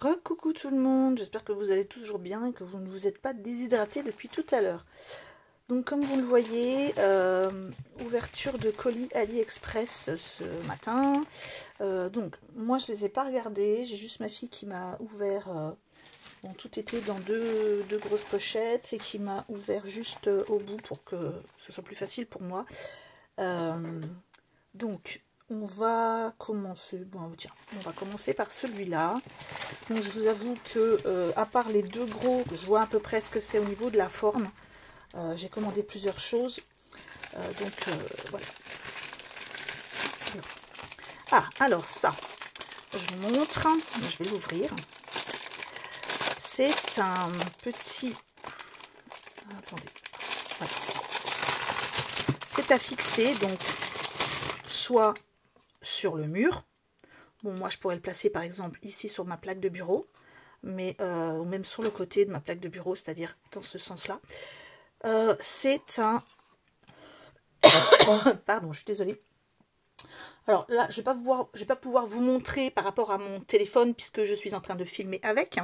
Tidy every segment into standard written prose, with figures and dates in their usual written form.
Recoucou tout le monde, j'espère que vous allez toujours bien et que vous ne vous êtes pas déshydraté depuis tout à l'heure. Donc comme vous le voyez, ouverture de colis AliExpress ce matin. Donc moi je les ai pas regardés, j'ai juste ma fille qui m'a ouvert, bon tout était dans deux grosses pochettes et qui m'a ouvert juste au bout pour que ce soit plus facile pour moi. Donc on va commencer, bon tiens, on va commencer par celui-là. Donc je vous avoue que à part les deux gros, je vois à peu près ce que c'est au niveau de la forme. J'ai commandé plusieurs choses. Voilà. Ah, alors ça, je vous montre. Je vais l'ouvrir. C'est un petit... Attendez. Voilà. C'est à fixer, donc, soit sur le mur. Bon, moi, je pourrais le placer, par exemple, ici sur ma plaque de bureau. Mais ou même sur le côté de ma plaque de bureau, c'est-à-dire dans ce sens-là. C'est un... Pardon, je suis désolée. Alors là, je vais pas pouvoir vous montrer par rapport à mon téléphone puisque je suis en train de filmer avec.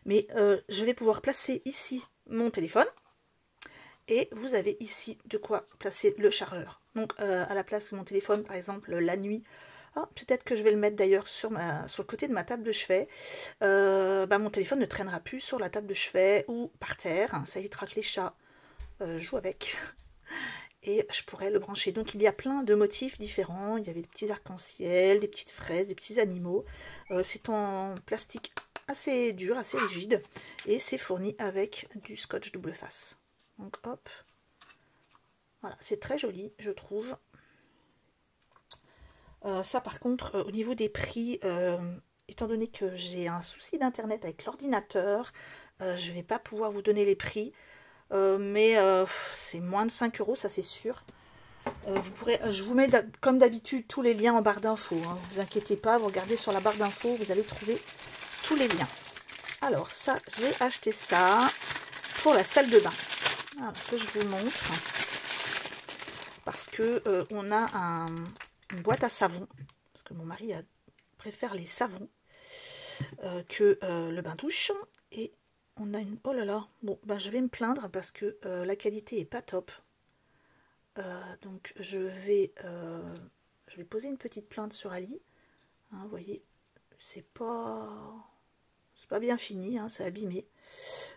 Mais je vais pouvoir placer ici mon téléphone. Et vous avez ici de quoi placer le chargeur. Donc à la place de mon téléphone, par exemple, la nuit. Oh, peut-être que je vais le mettre d'ailleurs sur le côté de ma table de chevet. Mon téléphone ne traînera plus sur la table de chevet ou par terre. Ça évitera que les chats jouent avec. Et je pourrais le brancher. Donc il y a plein de motifs différents. Il y avait des petits arcs-en-ciel, des petites fraises, des petits animaux. C'est en plastique assez dur, assez rigide. Et c'est fourni avec du scotch double face. Donc hop. Voilà, c'est très joli, je trouve. Ça par contre, au niveau des prix, étant donné que j'ai un souci d'internet avec l'ordinateur, je ne vais pas pouvoir vous donner les prix. Mais c'est moins de 5 €, ça c'est sûr. Vous pourrez, je vous mets comme d'habitude tous les liens en barre d'infos. Hein. Vous inquiétez pas, vous regardez sur la barre d'infos, vous allez trouver tous les liens. Alors ça, j'ai acheté ça pour la salle de bain. Alors que je vous montre. Parce que on a une boîte à savon. Parce que mon mari préfère les savons que le bain-douche. Et on a une... Oh là là. Bon, je vais me plaindre parce que la qualité est pas top. Donc je vais poser une petite plainte sur Ali. Hein, vous voyez, c'est pas bien fini, hein, c'est abîmé.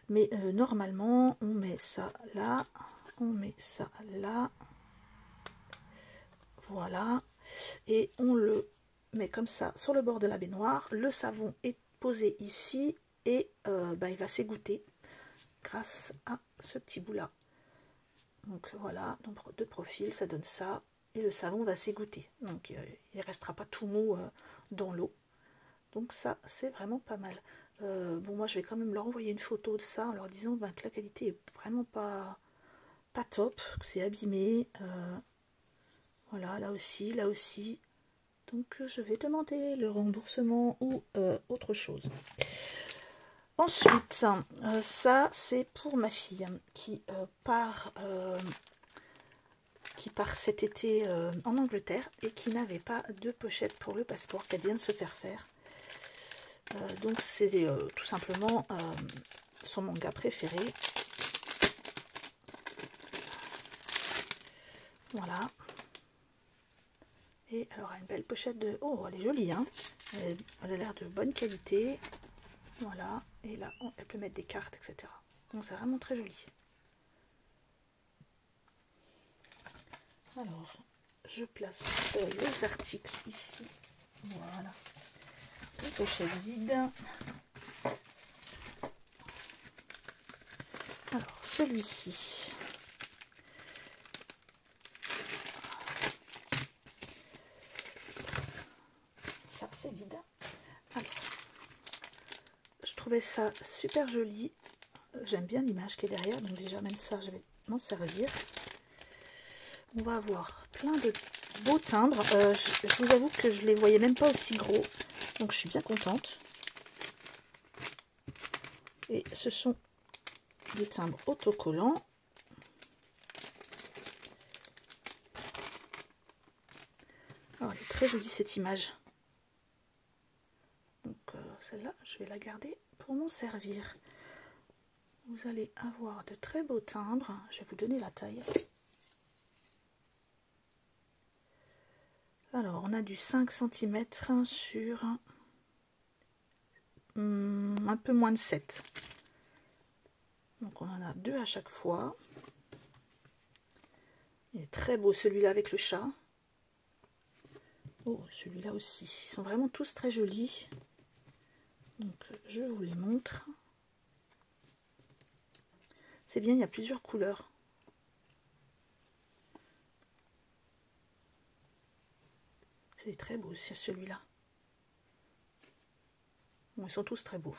Mais normalement, on met ça là, on met ça là. Voilà. Et on le met comme ça sur le bord de la baignoire. Le savon est posé ici et il va s'égoutter grâce à ce petit bout là. Donc voilà, donc de profil, ça donne ça. Et le savon va s'égoutter. Donc il ne restera pas tout mou dans l'eau. Donc ça, c'est vraiment pas mal. Bon, moi, je vais quand même leur envoyer une photo de ça en leur disant que la qualité est vraiment pas top, que c'est abîmé. Voilà, là aussi, là aussi. Donc je vais demander le remboursement ou autre chose. Ensuite, ça c'est pour ma fille qui part cet été en Angleterre et qui n'avait pas de pochette pour le passeport, qu'elle vient de se faire faire. Donc c'est tout simplement son manga préféré. Voilà. Et alors une belle pochette de... Oh, elle est jolie, hein. Elle a l'air de bonne qualité. Voilà. Et là, elle peut mettre des cartes, etc. Donc c'est vraiment très joli. Alors, je place les articles ici. Voilà. Une pochette vide. Alors, celui-ci. Ça, c'est vide. Alors, je trouvais ça super joli. J'aime bien l'image qui est derrière. Donc déjà, même ça, je vais m'en servir. On va avoir plein de beaux timbres. Je vous avoue que je les voyais même pas aussi gros. Donc, je suis bien contente. Et ce sont des timbres autocollants. Oh, elle est très jolie cette image. Donc celle-là, je vais la garder pour m'en servir. Vous allez avoir de très beaux timbres. Je vais vous donner la taille. Alors, on a du 5 cm sur un peu moins de 7. Donc, on en a 2 à chaque fois. Il est très beau celui-là avec le chat. Oh, celui-là aussi. Ils sont vraiment tous très jolis. Donc, je vous les montre. C'est bien, il y a plusieurs couleurs. C'est très beau, c'est celui-là. Bon, ils sont tous très beaux.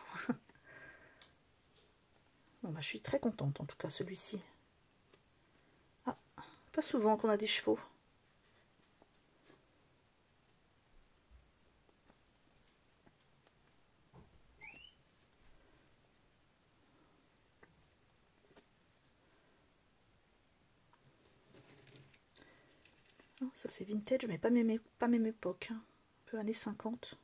Bon, bah, je suis très contente, en tout cas, celui-ci. Ah, pas souvent qu'on a des chevaux. Ça c'est vintage, mais pas même époque, hein. Un peu années 50.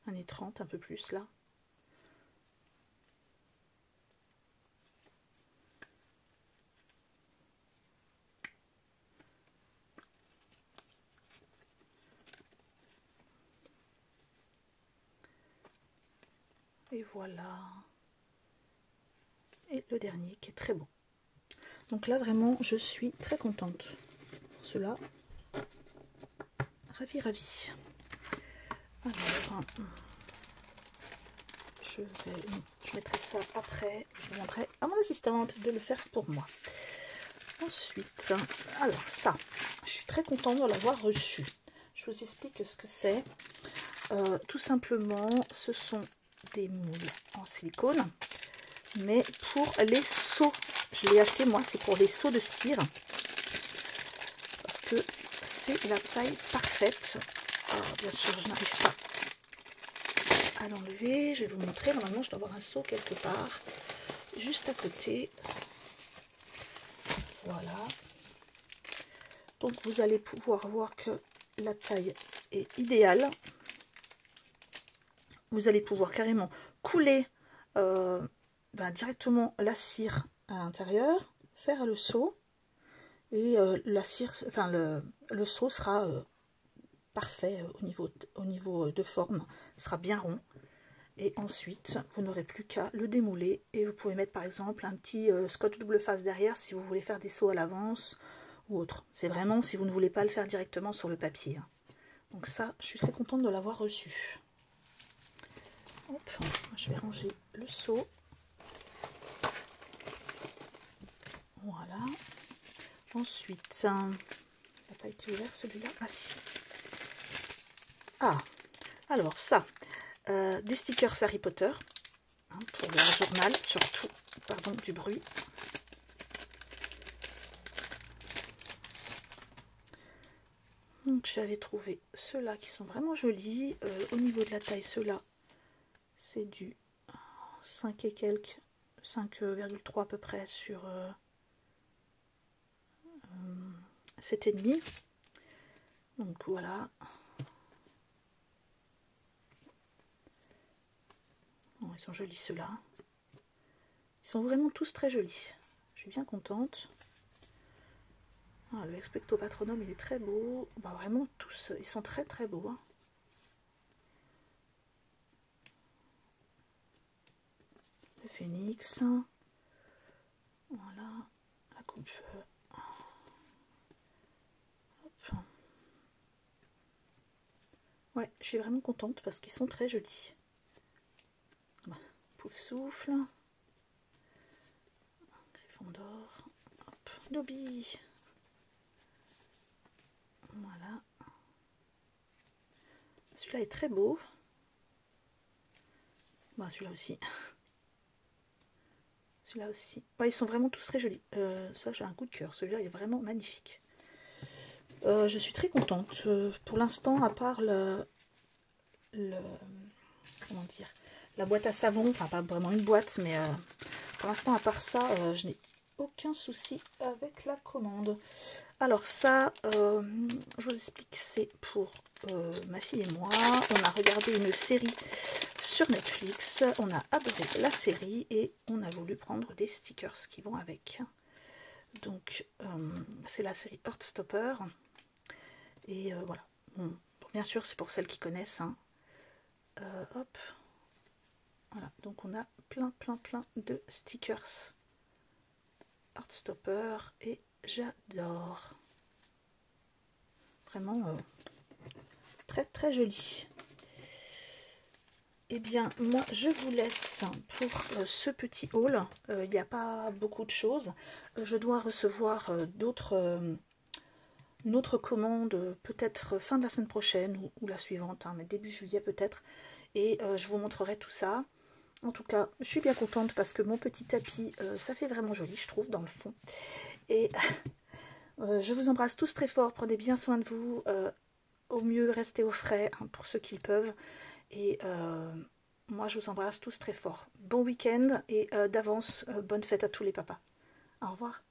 Années 30, un peu plus là. Et voilà. Et le dernier qui est très beau. Donc là vraiment je suis très contente. Pour cela, ravie. Alors, je mettrai ça après. Je demanderai à mon assistante de le faire pour moi. Ensuite, alors ça, je suis très contente de l'avoir reçu. Je vous explique ce que c'est. Tout simplement, ce sont des moules en silicone, mais pour les seaux. Je l'ai acheté moi, c'est pour les seaux de cire, parce que c'est la taille parfaite. Alors, bien sûr, je n'arrive pas à l'enlever. Je vais vous montrer. Normalement, je dois avoir un seau quelque part, juste à côté. Voilà. Donc, vous allez pouvoir voir que la taille est idéale. Vous allez pouvoir carrément couler directement la cire à l'intérieur, faire le seau, et la cire, enfin le seau sera parfait au niveau de forme, sera bien rond. Et ensuite, vous n'aurez plus qu'à le démouler et vous pouvez mettre par exemple un petit scotch double face derrière si vous voulez faire des seaux à l'avance ou autre. C'est vraiment si vous ne voulez pas le faire directement sur le papier. Donc ça, je suis très contente de l'avoir reçu. Hop, je vais ranger le seau. Voilà. Ensuite, il n'a pas été ouvert celui-là. Ah si. Ah, alors ça, des stickers Harry Potter, hein, pour le journal, surtout, pardon du bruit. Donc j'avais trouvé ceux-là qui sont vraiment jolis. Au niveau de la taille, ceux-là, c'est du 5 et quelques, 5,3 à peu près sur 7,5. Donc voilà. Oh, ils sont jolis ceux-là. Ils sont vraiment tous très jolis. Je suis bien contente. Ah, le Expecto Patronum, il est très beau. Bah, vraiment tous, ils sont très très beaux. Hein. Le phénix. Voilà. La coupe. Hop. Ouais, je suis vraiment contente parce qu'ils sont très jolis. Pouf souffle. Griffon d'or. Hop. Dobby. Voilà. Celui-là est très beau. Bah, celui-là aussi. Celui-là aussi. Ouais, ils sont vraiment tous très jolis. Ça, j'ai un coup de cœur. Celui-là est vraiment magnifique. Je suis très contente. Pour l'instant, à part comment dire, la boîte à savon, enfin pas vraiment une boîte, mais pour l'instant, à part ça, je n'ai aucun souci avec la commande. Alors ça, je vous explique, c'est pour ma fille et moi. On a regardé une série sur Netflix, on a adoré la série et on a voulu prendre des stickers qui vont avec. Donc c'est la série Heartstopper. Et voilà. Bon, bien sûr, c'est pour celles qui connaissent. Hein. Hop. Voilà, donc on a plein de stickers Heartstopper et j'adore. Vraiment très joli. Eh bien, moi, je vous laisse pour ce petit haul. Il n'y a pas beaucoup de choses. Je dois recevoir une autre commande, peut-être fin de la semaine prochaine ou la suivante, hein, mais début juillet peut-être. Et je vous montrerai tout ça. En tout cas, je suis bien contente parce que mon petit tapis, ça fait vraiment joli, je trouve, dans le fond. Et je vous embrasse tous très fort. Prenez bien soin de vous. Au mieux, restez au frais, hein, pour ceux qui le peuvent. Et moi, je vous embrasse tous très fort. Bon week-end et d'avance, bonne fête à tous les papas. Au revoir.